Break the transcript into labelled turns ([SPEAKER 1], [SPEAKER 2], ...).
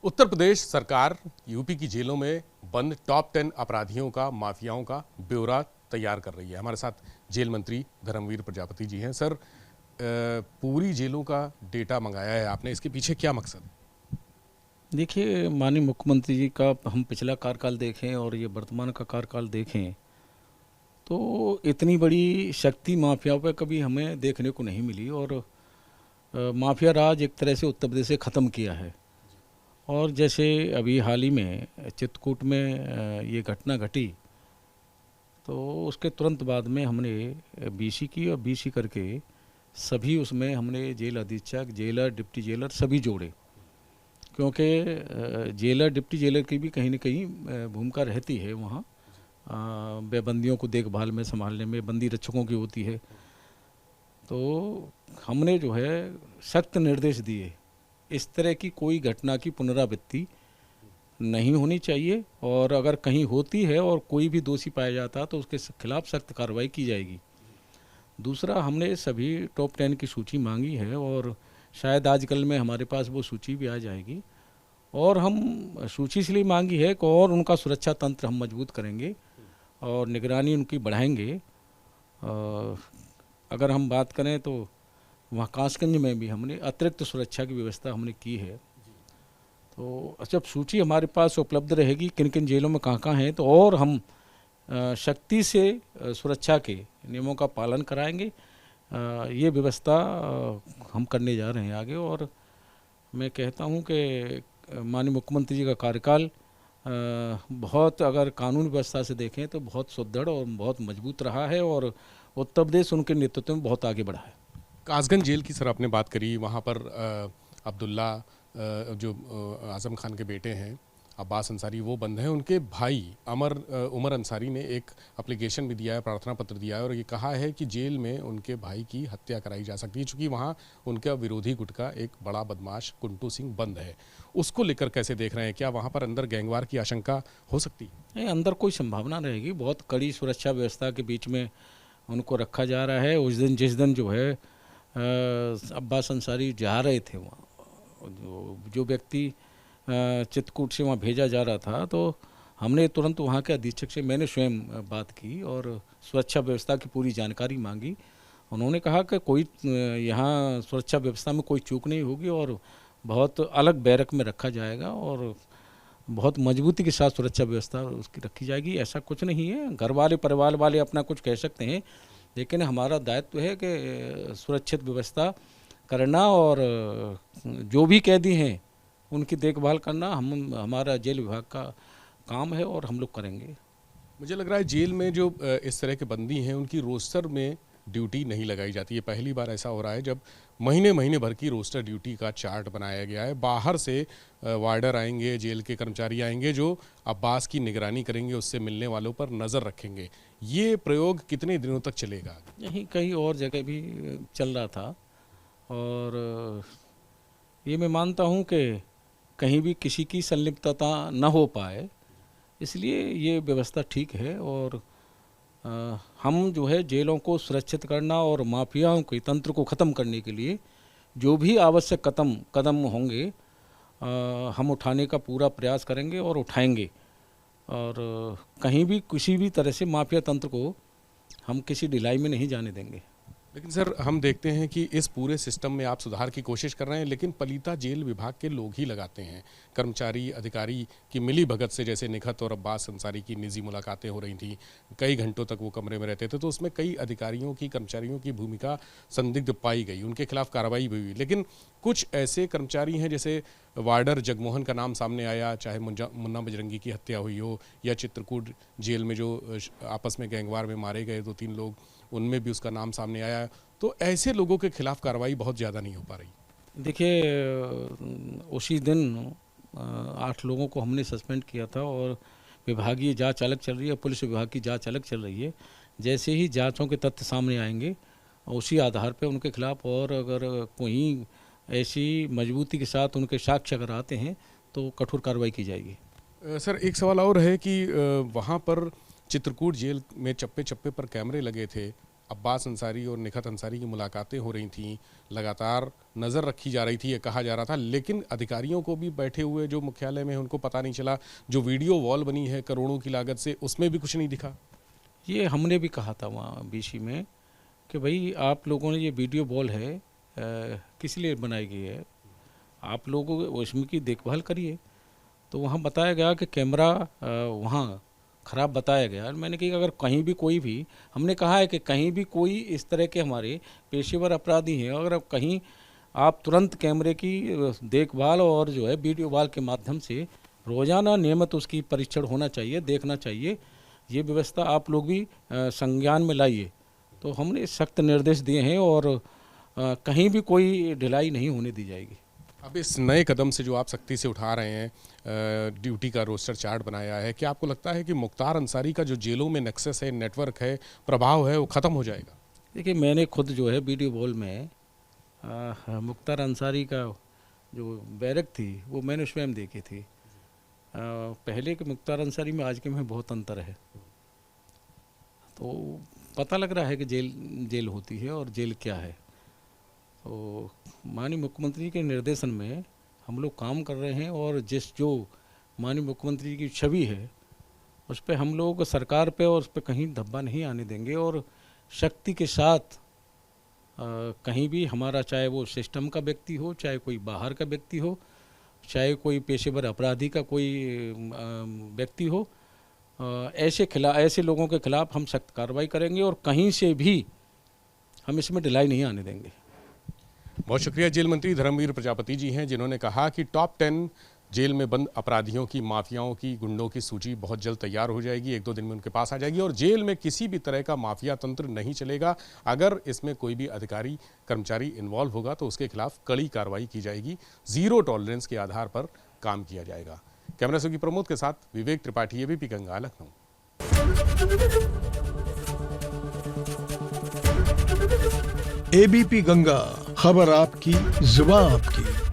[SPEAKER 1] उत्तर प्रदेश सरकार यूपी की जेलों में बंद टॉप 10 अपराधियों का, माफियाओं का ब्यौरा तैयार कर रही है। हमारे साथ जेल मंत्री धर्मवीर प्रजापति जी हैं। सर, पूरी जेलों का डेटा मंगाया है आपने, इसके पीछे क्या मकसद है?
[SPEAKER 2] देखिए, माननीय मुख्यमंत्री जी का हम पिछला कार्यकाल देखें और ये वर्तमान का कार्यकाल देखें तो इतनी बड़ी शक्ति माफियाओं पे कभी हमें देखने को नहीं मिली। और माफिया राज एक तरह से उत्तर प्रदेश से ख़त्म किया है। और जैसे अभी हाल ही में चित्रकूट में ये घटना घटी तो उसके तुरंत बाद में हमने बीसी की और बीसी करके सभी उसमें हमने जेल अधीक्षक, जेलर, डिप्टी जेलर सभी जोड़े, क्योंकि जेलर, डिप्टी जेलर की भी कहीं न कहीं भूमिका रहती है वहाँ बेबंदियों को देखभाल में, संभालने में, बंदी रक्षकों की होती है। तो हमने जो है सख्त निर्देश दिए, इस तरह की कोई घटना की पुनरावृत्ति नहीं होनी चाहिए, और अगर कहीं होती है और कोई भी दोषी पाया जाता है तो उसके खिलाफ सख्त कार्रवाई की जाएगी। दूसरा, हमने सभी टॉप 10 की सूची मांगी है और शायद आजकल में हमारे पास वो सूची भी आ जाएगी। और हम सूची इसलिए मांगी है कि और उनका सुरक्षा तंत्र हम मजबूत करेंगे और निगरानी उनकी बढ़ाएंगे। अगर हम बात करें तो वहाँ कासगंज में भी हमने अतिरिक्त सुरक्षा की व्यवस्था हमने की है। तो जब सूची हमारे पास उपलब्ध रहेगी किन किन जेलों में कहाँ कहाँ हैं, तो और हम शक्ति से सुरक्षा के नियमों का पालन कराएंगे। ये व्यवस्था हम करने जा रहे हैं आगे। और मैं कहता हूँ कि माननीय मुख्यमंत्री जी का कार्यकाल बहुत, अगर कानून व्यवस्था से देखें तो बहुत सुदृढ़ और बहुत मजबूत रहा है और उत्तर प्रदेश उनके नेतृत्व में बहुत आगे बढ़ा है।
[SPEAKER 1] कासगंज जेल की सर आपने बात करी, वहाँ पर अब्दुल्ला जो आज़म खान के बेटे हैं अब्बास अंसारी, वो बंद हैं। उनके भाई उमर अंसारी ने एक एप्लीकेशन भी दिया है, प्रार्थना पत्र दिया है और ये कहा है कि जेल में उनके भाई की हत्या कराई जा सकती है, चूँकि वहाँ उनका विरोधी गुट का एक बड़ा बदमाश कुंटू सिंह बंद है। उसको लेकर कैसे देख रहे हैं? क्या वहाँ पर अंदर गैंगवार की आशंका हो सकती है?
[SPEAKER 2] नहीं, अंदर कोई संभावना रहेगी। बहुत कड़ी सुरक्षा व्यवस्था के बीच में उनको रखा जा रहा है। उस दिन, जिस दिन जो है अब्बास अंसारी जा रहे थे वहाँ, जो व्यक्ति चित्रकूट से वहाँ भेजा जा रहा था, तो हमने तुरंत वहाँ के अधीक्षक से मैंने स्वयं बात की और सुरक्षा व्यवस्था की पूरी जानकारी मांगी। उन्होंने कहा कि कोई यहाँ सुरक्षा व्यवस्था में कोई चूक नहीं होगी और बहुत अलग बैरक में रखा जाएगा और बहुत मजबूती के साथ सुरक्षा व्यवस्था उसकी रखी जाएगी। ऐसा कुछ नहीं है, घर वाले परिवार वाले अपना कुछ कह सकते हैं, लेकिन हमारा दायित्व है कि सुरक्षित व्यवस्था करना और जो भी कैदी हैं उनकी देखभाल करना हमारा जेल विभाग का काम है और हम लोग करेंगे।
[SPEAKER 1] मुझे लग रहा है जेल में जो इस तरह के बंदी हैं उनकी रोस्टर में ड्यूटी नहीं लगाई जाती है। पहली बार ऐसा हो रहा है जब महीने महीने भर की रोस्टर ड्यूटी का चार्ट बनाया गया है। बाहर से वार्डर आएंगे, जेल के कर्मचारी आएंगे जो अब्बास की निगरानी करेंगे, उससे मिलने वालों पर नज़र रखेंगे। ये प्रयोग कितने दिनों तक चलेगा?
[SPEAKER 2] यहीं कहीं और जगह भी चल रहा था और ये मैं मानता हूँ कि कहीं भी किसी की संलिप्तता न हो पाए, इसलिए ये व्यवस्था ठीक है। और हम जो है जेलों को सुरक्षित करना और माफियाओं के तंत्र को ख़त्म करने के लिए जो भी आवश्यक कदम होंगे हम उठाने का पूरा प्रयास करेंगे और उठाएंगे। और कहीं भी किसी भी तरह से माफिया तंत्र को हम किसी ढिलाई में नहीं जाने देंगे।
[SPEAKER 1] लेकिन सर, हम देखते हैं कि इस पूरे सिस्टम में आप सुधार की कोशिश कर रहे हैं, लेकिन पलीता जेल विभाग के लोग ही लगाते हैं। कर्मचारी अधिकारी की मिली भगत से, जैसे निखत और अब्बास अंसारी की निजी मुलाकातें हो रही थी, कई घंटों तक वो कमरे में रहते थे, तो उसमें कई अधिकारियों की, कर्मचारियों की भूमिका संदिग्ध पाई गई, उनके खिलाफ कार्रवाई भी हुई। लेकिन कुछ ऐसे कर्मचारी हैं, जैसे वार्डर जगमोहन का नाम सामने आया, चाहे मुन्ना बजरंगी की हत्या हुई हो, या चित्रकूट जेल में जो आपस में गैंगवार में मारे गए 2-3 लोग, उनमें भी उसका नाम सामने आया। तो ऐसे लोगों के खिलाफ कार्रवाई बहुत ज़्यादा नहीं हो पा रही।
[SPEAKER 2] देखिए, उसी दिन 8 लोगों को हमने सस्पेंड किया था और विभागीय जांच अलग चल रही है, पुलिस विभाग की जांच अलग चल रही है। जैसे ही जांचों के तथ्य सामने आएंगे उसी आधार पर उनके खिलाफ, और अगर कोई ऐसी मजबूती के साथ उनके साक्ष्य अगर आते हैं तो कठोर कार्रवाई की जाएगी।
[SPEAKER 1] सर, एक सवाल और है कि वहाँ पर चित्रकूट जेल में चप्पे चप्पे पर कैमरे लगे थे, अब्बास अंसारी और निखत अंसारी की मुलाकातें हो रही थीं, लगातार नज़र रखी जा रही थी, ये कहा जा रहा था, लेकिन अधिकारियों को भी बैठे हुए जो मुख्यालय में उनको पता नहीं चला। जो वीडियो वॉल बनी है करोड़ों की लागत से, उसमें भी कुछ नहीं दिखा।
[SPEAKER 2] ये हमने भी कहा था वहाँ बीसी में कि भाई आप लोगों ने ये वीडियो वॉल है किस लिए बनाई गई है, आप लोगों उसमें की देखभाल करिए। तो वहाँ बताया गया कि कैमरा वहाँ ख़राब बताया गया। मैंने कहा अगर कहीं भी कोई भी, हमने कहा है कि कहीं भी कोई इस तरह के हमारे पेशेवर अपराधी हैं, अगर कहीं आप तुरंत कैमरे की देखभाल और जो है वीडियो वॉल के माध्यम से रोज़ाना नियमित उसकी परीक्षण होना चाहिए, देखना चाहिए। ये व्यवस्था आप लोग भी संज्ञान में लाइए। तो हमने सख्त निर्देश दिए हैं और कहीं भी कोई ढिलाई नहीं होने दी जाएगी।
[SPEAKER 1] अब इस नए कदम से जो आप सख्ती से उठा रहे हैं, ड्यूटी का रोस्टर चार्ट बनाया है, क्या आपको लगता है कि मुख्तार अंसारी का जो जेलों में नेक्सस है, नेटवर्क है, प्रभाव है, वो ख़त्म हो जाएगा?
[SPEAKER 2] देखिए मैंने खुद जो है वीडियो वॉल में मुख्तार अंसारी का जो बैरक थी वो मैंने स्वयं देखी थी। पहले के मुख्तार अंसारी में आज के में बहुत अंतर है। तो पता लग रहा है कि जेल होती है और जेल क्या है। तो माननीय मुख्यमंत्री के निर्देशन में हम लोग काम कर रहे हैं और जो माननीय मुख्यमंत्री की छवि है उस पर हम लोग सरकार पे और उस पर कहीं धब्बा नहीं आने देंगे और शक्ति के साथ कहीं भी हमारा, चाहे वो सिस्टम का व्यक्ति हो, चाहे कोई बाहर का व्यक्ति हो, चाहे कोई पेशेवर अपराधी का कोई व्यक्ति हो, ऐसे लोगों के खिलाफ हम सख्त कार्रवाई करेंगे और कहीं से भी हम इसमें ढिलाई नहीं आने देंगे।
[SPEAKER 1] बहुत शुक्रिया। जेल मंत्री धर्मवीर प्रजापति जी हैं, जिन्होंने कहा कि टॉप 10 जेल में बंद अपराधियों की, माफियाओं की, गुंडों की सूची बहुत जल्द तैयार हो जाएगी, 1-2 दिन में उनके पास आ जाएगी और जेल में किसी भी तरह का माफिया तंत्र नहीं चलेगा। अगर इसमें कोई भी अधिकारी कर्मचारी इन्वॉल्व होगा तो उसके खिलाफ कड़ी कार्रवाई की जाएगी। जीरो टॉलरेंस के आधार पर काम किया जाएगा। कैमरा सूखी प्रमोद के साथ विवेक त्रिपाठी, एबीपी गंगा, लखनऊ।
[SPEAKER 3] एबीपी गंगा, खबर आपकी, जुबान आपकी।